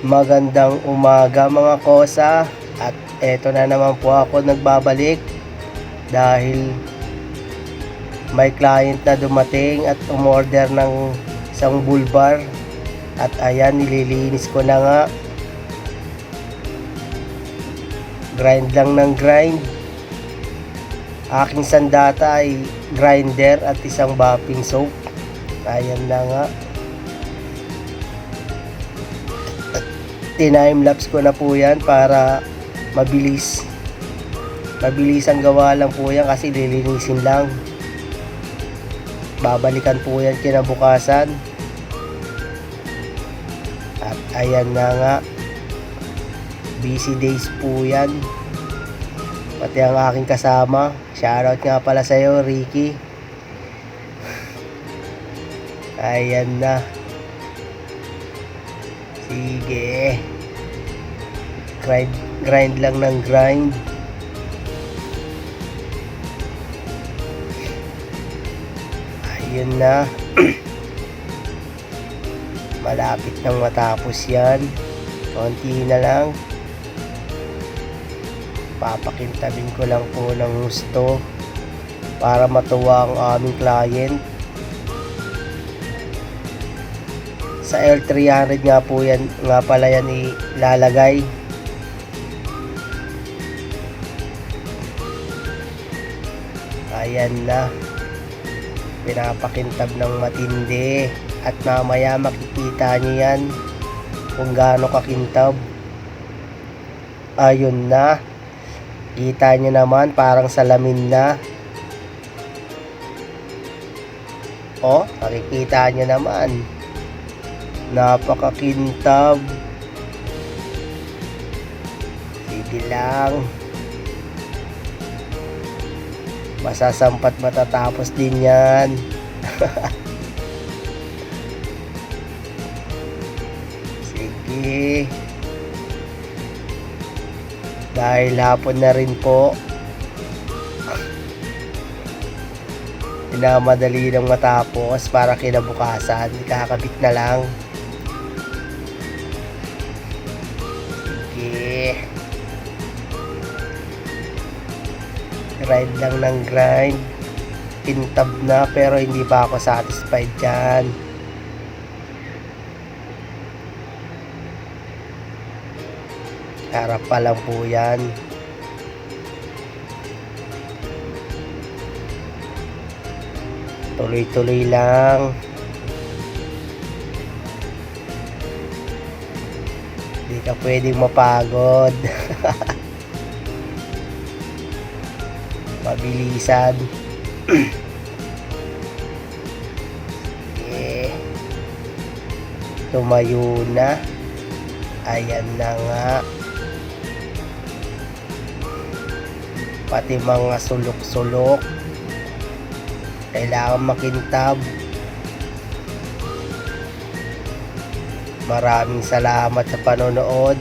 Magandang umaga mga kosa, at eto na naman po ako nagbabalik dahil may client na dumating at umorder ng isang bulbar, at ayan, nililinis ko na nga. Grind lang ng grind. Aking sandata ay grinder at isang mopping soap. Ayan na nga. Time-lapse ko na po yan para mabilis ang gawa lang po yan, kasi lilinisin lang. Babalikan po yan kinabukasan. At ayan na nga, busy days po yan. Pati ang aking kasama, shoutout nga pala sa'yo, Ricky. Ayan na. Sige, grind lang ng grind. Ayun na. Malapit nang matapos yan. Konti na lang. Papakintabin ko lang po ng gusto para matuwa ang aming client. Sa L300 nga po yan, nga pala yan ilalagay. Ayan na, pinapakintab ng matindi, at mamaya makikita nyo yan kung gaano kakintab. Ayun na, kita nyo naman, parang salamin na. O, makikita nyo naman, napakakintab. Sige lang, masasampat matatapos din yan. Sige, dahil hapon na rin po, pinamadali ng matapos para kinabukasan ikakabit na lang. Grind lang ng grind. Kintab na pero hindi pa ako satisfied dyan. Harap pa lang po yan. Tuloy-tuloy lang. Hindi ka pwedeng mapagod. Mabilisan. Okay. Tumayo na. Ayan na nga. Pati mga sulok-sulok kailangan makintab. Maraming salamat sa panonood.